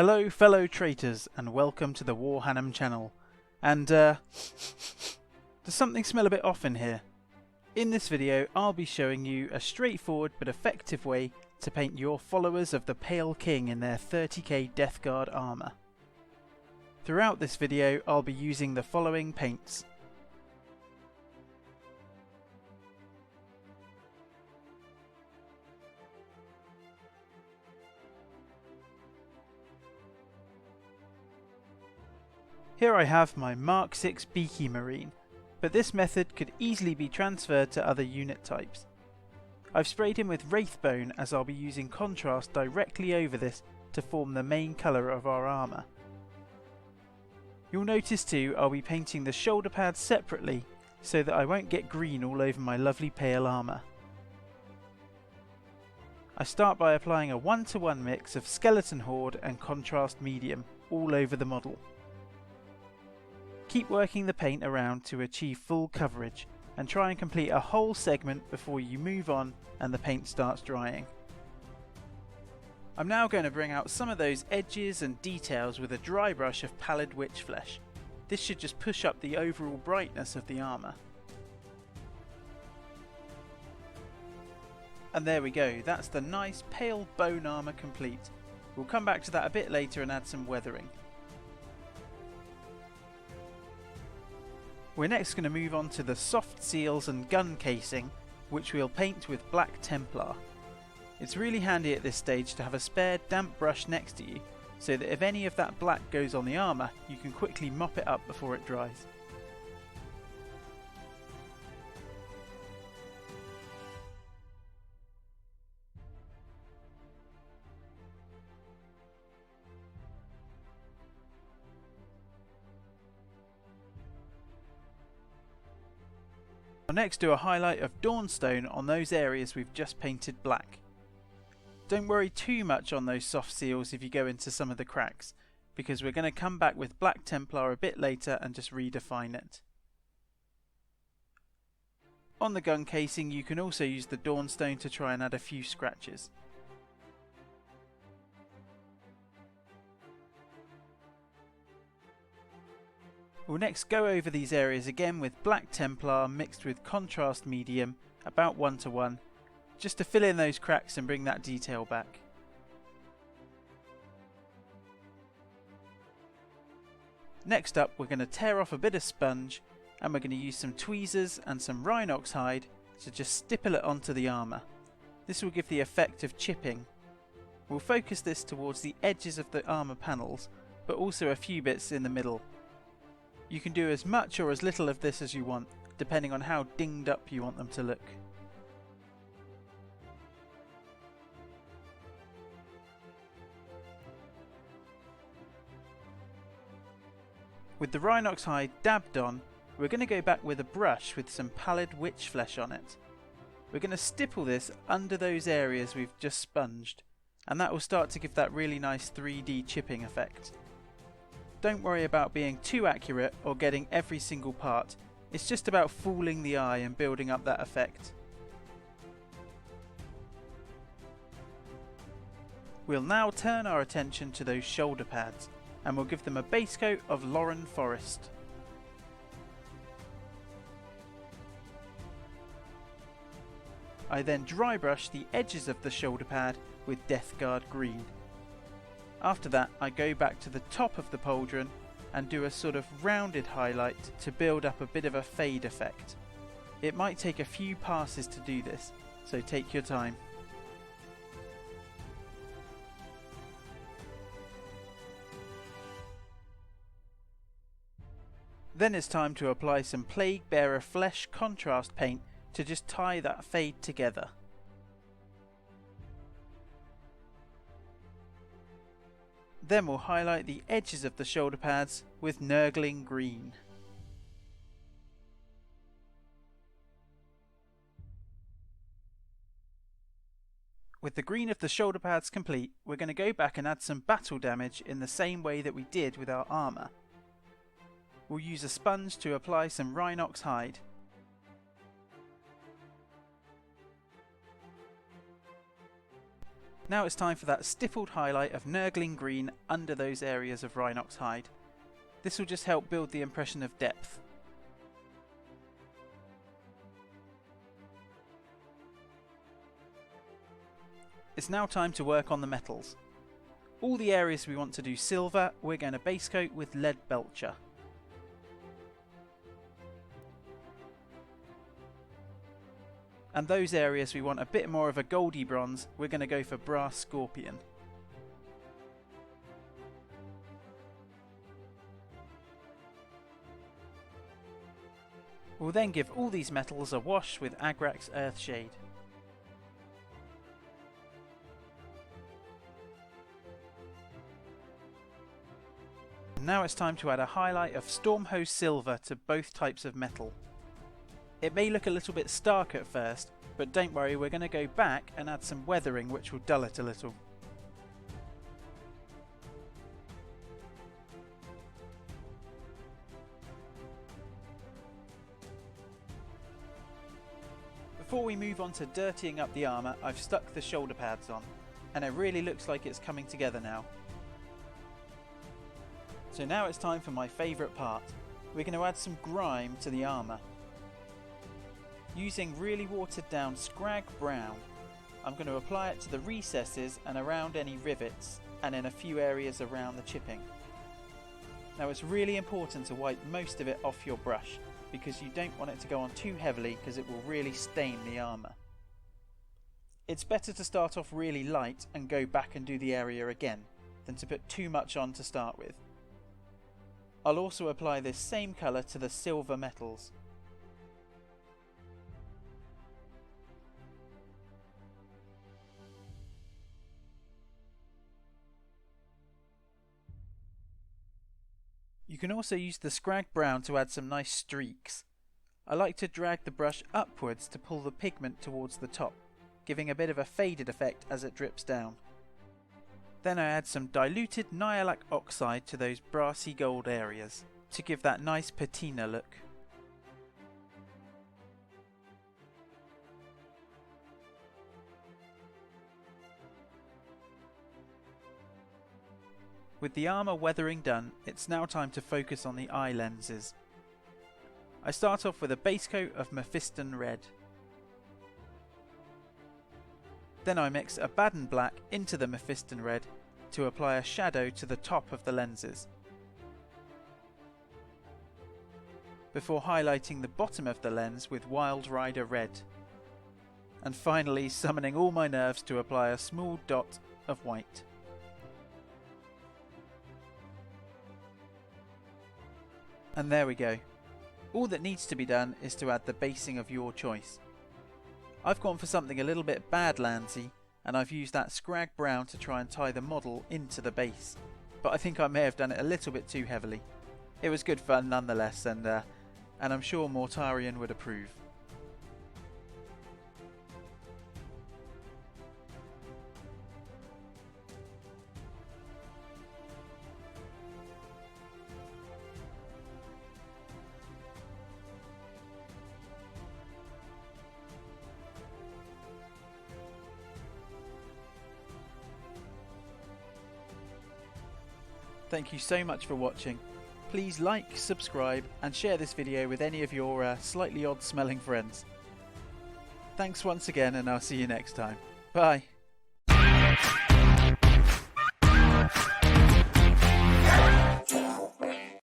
Hello fellow traitors and welcome to the Warhannam channel. And does something smell a bit off in here? In this video I'll be showing you a straightforward but effective way to paint your followers of the Pale King in their 30k Death Guard armour. Throughout this video I'll be using the following paints. Here I have my Mark 6 Beaky Marine, but this method could easily be transferred to other unit types. I've sprayed him with Wraithbone as I'll be using contrast directly over this to form the main colour of our armour. You'll notice too I'll be painting the shoulder pads separately so that I won't get green all over my lovely pale armour. I start by applying a 1-to-1 mix of Skeleton Horde and Contrast Medium all over the model. Keep working the paint around to achieve full coverage and try and complete a whole segment before you move on and the paint starts drying. I'm now going to bring out some of those edges and details with a dry brush of Pallid Witch Flesh. This should just push up the overall brightness of the armour. And there we go, that's the nice pale bone armour complete. We'll come back to that a bit later and add some weathering. We're next going to move on to the soft seals and gun casing, which we'll paint with Black Templar. It's really handy at this stage to have a spare damp brush next to you, so that if any of that black goes on the armour, you can quickly mop it up before it dries. I'll next do a highlight of Dawnstone on those areas we've just painted black. Don't worry too much on those soft seals if you go into some of the cracks, because we're going to come back with Black Templar a bit later and just redefine it. On the gun casing you can also use the Dawnstone to try and add a few scratches. We'll next go over these areas again with Black Templar mixed with Contrast Medium, about 1-to-1, just to fill in those cracks and bring that detail back. Next up we're going to tear off a bit of sponge and we're going to use some tweezers and some Rhinox hide to just stipple it onto the armour. This will give the effect of chipping. We'll focus this towards the edges of the armour panels, but also a few bits in the middle. You can do as much or as little of this as you want, depending on how dinged up you want them to look. With the Rhinox hide dabbed on, we're going to go back with a brush with some Pallid Witch Flesh on it. We're going to stipple this under those areas we've just sponged, and that will start to give that really nice 3D chipping effect. Don't worry about being too accurate or getting every single part, it's just about fooling the eye and building up that effect. We'll now turn our attention to those shoulder pads, and we'll give them a base coat of Lauren Forest. I then dry brush the edges of the shoulder pad with Death Guard Green. After that I go back to the top of the pauldron and do a sort of rounded highlight to build up a bit of a fade effect. It might take a few passes to do this, so take your time. Then it's time to apply some Plague Bearer Flesh contrast paint to just tie that fade together. Then we'll highlight the edges of the shoulder pads with Nurgling Green. With the green of the shoulder pads complete, we're going to go back and add some battle damage in the same way that we did with our armour. We'll use a sponge to apply some Rhinox hide. Now it's time for that stippled highlight of Nurgling green under those areas of Rhinox hide. This will just help build the impression of depth. It's now time to work on the metals. All the areas we want to do silver, we're going to base coat with lead belcher. And those areas we want a bit more of a goldy bronze, we're going to go for brass scorpion. We'll then give all these metals a wash with Agrax Earthshade. Now it's time to add a highlight of Stormhose Silver to both types of metal. It may look a little bit stark at first, but don't worry, we're going to go back and add some weathering which will dull it a little. Before we move on to dirtying up the armour, I've stuck the shoulder pads on, and it really looks like it's coming together now. So now it's time for my favourite part. We're going to add some grime to the armour. Using really watered down Scrag Brown, I'm going to apply it to the recesses and around any rivets and in a few areas around the chipping. Now it's really important to wipe most of it off your brush because you don't want it to go on too heavily because it will really stain the armour. It's better to start off really light and go back and do the area again than to put too much on to start with. I'll also apply this same colour to the silver metals. You can also use the Scrag Brown to add some nice streaks. I like to drag the brush upwards to pull the pigment towards the top, giving a bit of a faded effect as it drips down. Then I add some diluted Nihilakh Oxide to those brassy gold areas to give that nice patina look. With the armour weathering done, it's now time to focus on the eye lenses. I start off with a base coat of Mephiston Red. Then I mix a Baden Black into the Mephiston Red to apply a shadow to the top of the lenses, before highlighting the bottom of the lens with Wild Rider Red, and finally summoning all my nerves to apply a small dot of white. And there we go. All that needs to be done is to add the basing of your choice. I've gone for something a little bit Badlandsy, and I've used that Scrag Brown to try and tie the model into the base, but I think I may have done it a little bit too heavily. It was good fun nonetheless, and I'm sure Mortarion would approve. Thank you so much for watching. Please like, subscribe and share this video with any of your slightly odd smelling friends. Thanks once again, and I'll see you next time. Bye.